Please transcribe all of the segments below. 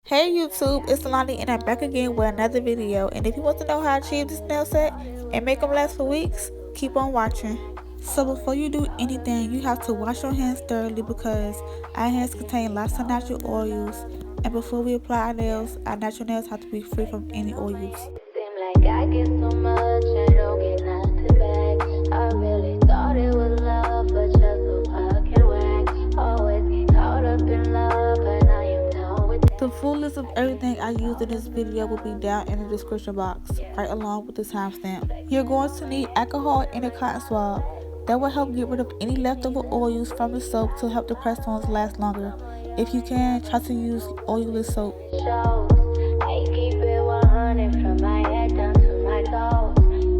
Hey YouTube, it's Layxlaani and I'm back again with another video. And if you want to know how to achieve this nail set and make them last for weeks, keep on watching. So before you do anything, you have to wash your hands thoroughly because our hands contain lots of natural oils. And before we apply our natural nails have to be free from any oils. Seem like I get so much, I don't get nothing back. I really thought it was love, but just so fucking whack. Always get caught up in love, but now you know with that. The full list of everything I used in this video will be down in the description box, right along with the timestamp. You're going to need alcohol and a cotton swab. That will help get rid of any leftover oils from the soap to help the press-ons last longer. If you can, try to use oilless soap. I keep it 100 from my head down to my toes.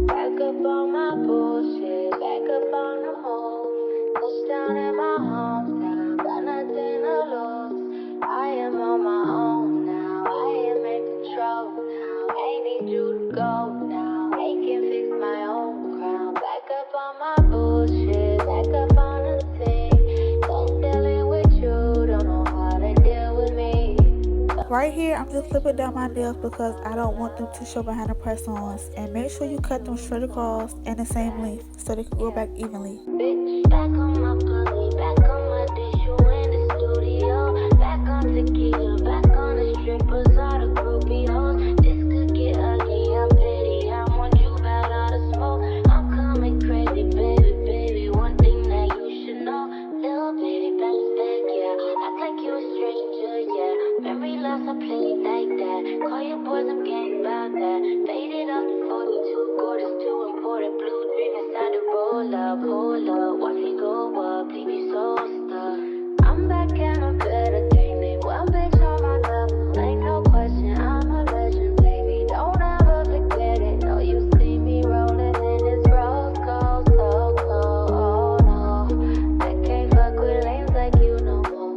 Back up on my bullshit, back up on the move. Touchdown in my hometown, got nothing to lose. I am on my own now, I am in control now. I need you to go now, I can fix my own crown. Back up on my bullshit, back up on the scene. Don't dealing with you, don't know how to deal with me. Right here, I'm just clipping down my nails because I don't want them to show behind the press-ons. And make sure you cut them straight across and the same length so they can go back evenly. Bitch, back on my bully, back on my dish, you in the studio. Back on tequila, back on the strippers, all the groupie hoes. This could get ugly, I'm petty, I want you bad out of smoke. I'm coming crazy, baby, baby, one thing that you should know. Little baby, bounce back, yeah, act like you a stranger, yeah. Memory loss, I play it like that. Call your boys, I'm getting about that. Faded off the 42, gorgeous, too important. Blue dream inside the roll up, hold up. Watch me go up, leave you so stuck. I'm back and I'm better, think they well, bitch, on my level. Ain't no question, I'm a legend, baby. Don't ever forget it. No, you see me rolling in this rose gold, so cold. Oh no, I can't fuck with lames like you no more.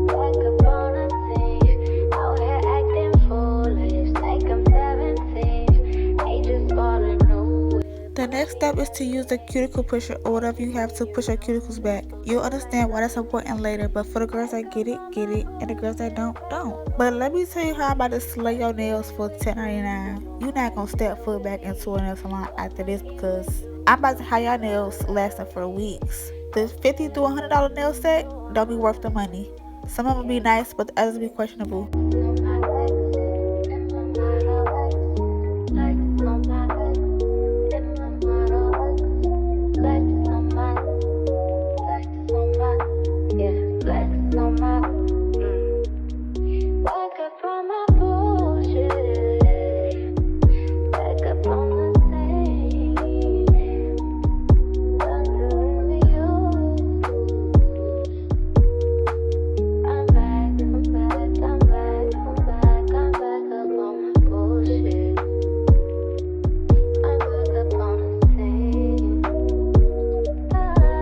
Back up on the scene, out here acting foolish, like I'm 17. Ain't just falling new. The next step is to use the cuticle pusher or whatever you have to push your cuticles back. You'll understand why that's important later, but for the girls that get it, and the girls that don't. But let me tell you how I'm about to slay your nails for $10.99. You're not gonna step foot back into a nail salon after this because I'm about to have your nails lasting for weeks. The $50 to $100 nail set don't be worth the money. Some of them be nice, but the others be questionable.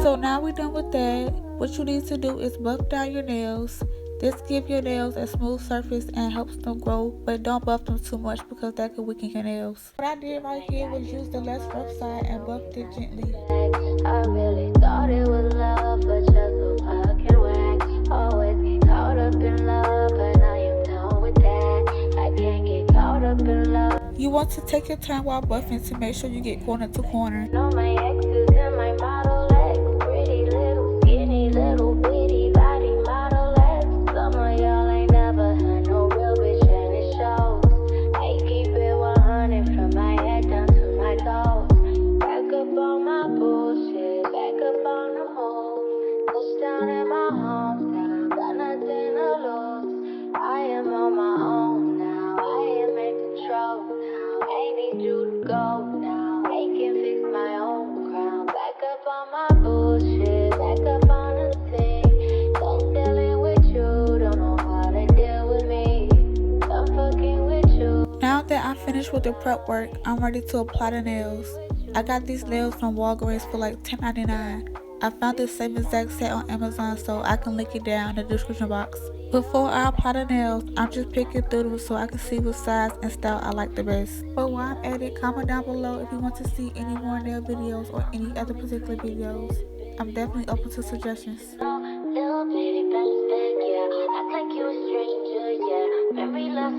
So now we're done with that. What you need to do is buff down your nails. This gives your nails a smooth surface and helps them grow, but don't buff them too much because that could weaken your nails. What I did right here was use the less rough side and buffed it gently. I really thought it was love, but just so fucking whack. Always get caught up in love, but now you know with that. I can't get caught up in love. You want to take your time while buffing to make sure you get corner to corner. Know my exes and my model legs, pretty little skinny little bitty body model legs. Some of y'all ain't never had no real bitch and it shows. I keep it 100 from my head down to my toes. Back up on my bullshit, back up on the move. Touchdown in my hometown, got nothing to lose. I am on my own now, I am in control now. I need you to go now, I can fix my own crown. Back up on my bullshit, back up on the scene. Don't dealing with you, don't know how to deal with me. I'm fucking with you. Now that I'm finished with the prep work, I'm ready to apply the nails. I got these nails from Walgreens for like $10.99. I found this same exact set on Amazon, so I can link it down in the description box. Before I apply the nails, I'm just picking through them so I can see what size and style I like the best. But while I'm at it, comment down below if you want to see any more nail videos or any other particular videos. I'm definitely open to suggestions. Little baby, bounce back, yeah. Act like you a stranger,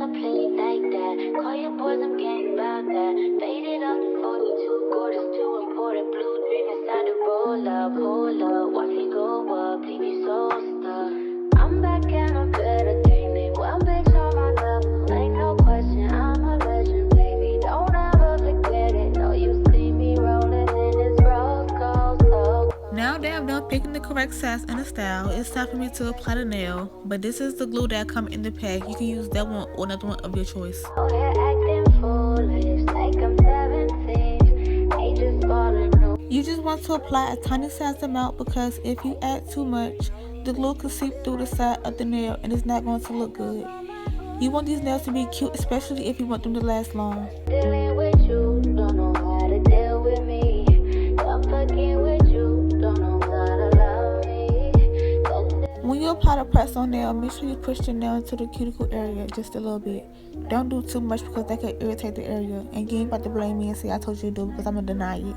lost, I play it like that. Call your boys, I'm getting about that. Faded off the 42, gorgeous, too important. Blue dream inside the roll up, hold up. Watch me go up, leave you so stuck. I'm back and I'm better than me. One bitch on my level, ain't no question. I'm a legend, baby. Don't ever forget it. No, you see me rolling in this rose gold so. Now that I'm done picking the correct size and the style, it's time for me to apply the nail. But this is the glue that comes in the pack. You can use that one or another one of your choice. Oh, here acting foolish, like I'm 17. Ain't just falling no. You just want to apply a tiny size amount because if you add too much, the glue can seep through the side of the nail and it's not going to look good. You want these nails to be cute, especially if you want them to last long. Dealing with you, don't know how to deal with me. I'm fucking with you, don't know how to love me. When you apply the press-on nail, make sure you push the nail into the cuticle area just a little bit. Don't do too much because that could irritate the area. And you ain't about to blame me and say I told you to do it because I'm going to deny it.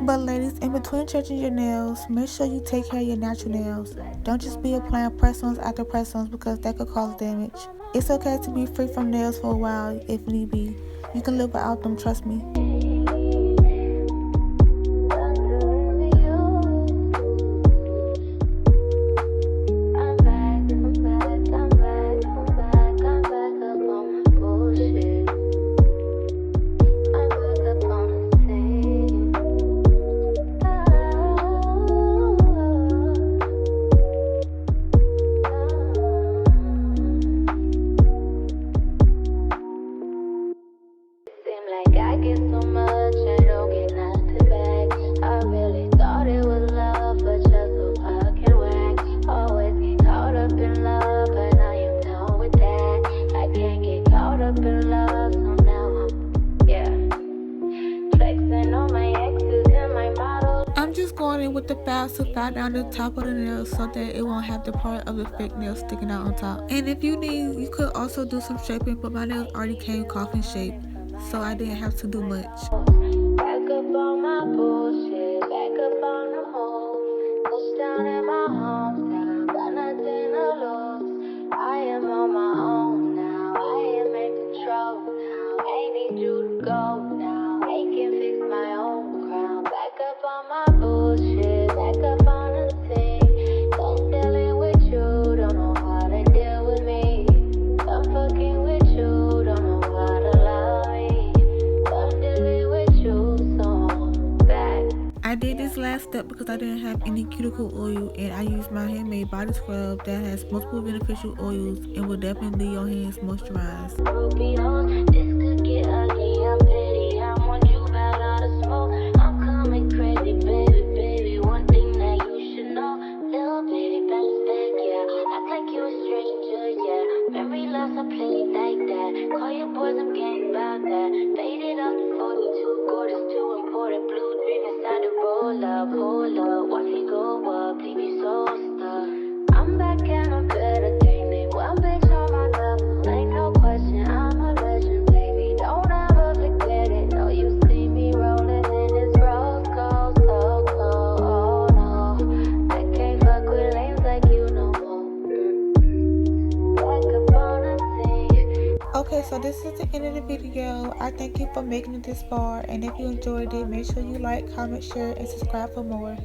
But ladies, in between changing your nails, make sure you take care of your natural nails. Don't just be applying press-ons after press-ons because that could cause damage. It's okay to be free from nails for a while if need be. You can live without them, trust me. I get so much, I don't get nothing back. I really thought it was love, but you're so fucking whack. Always get caught up in love, but now you're done with that. I can't get caught up in love, so now I'm, flexing on my exes and my models. I'm just going in with the files to file down the top of the nail so that it won't have the part of the fake nail sticking out on top. And if you need, you could also do some shaping, but my nails already came coffin shaped, so I didn't have to do much. Back up on my bullshit, back up on the hole. Touchdown in my hometown, got nothing to lose. I am on my own now, I am in control now. I need you to go now, I can fix my own crown. Back up on my bullshit, back up on the scene. Don't dealing with you, don't know how to deal with me. I'm fucking with you, don't know how to love me. I'm dealing with you, so I'm back. I did this last step because I didn't have any cuticle oil, and I used my handmade body scrub that has multiple beneficial oils and will definitely leave your hands moisturized. Rubios, this could get ugly, I'm petty. I want you bad out of smoke. I'm coming crazy, baby, baby. One thing that you should know, little baby, bounce back, yeah. Act like you a stranger, yeah. Memory loss, I play it like that. Call your boys, I'm getting about that. Faded off the 42, gorgeous, too important. Blue dream inside the roll up, hold up. Watch me go up, leave you so stuck. I'm back and I'm better than me. One bitch on my level, ain't no question. I'm a legend, baby. Don't ever forget it. No, you see me rolling in this rose gold so cold. Oh no, I can't fuck with lanes like you no more. Back up on the scene. Okay, so this is the end of the video. I thank you for making it this far, and if you enjoyed it, make sure you like, comment, share, and subscribe for more.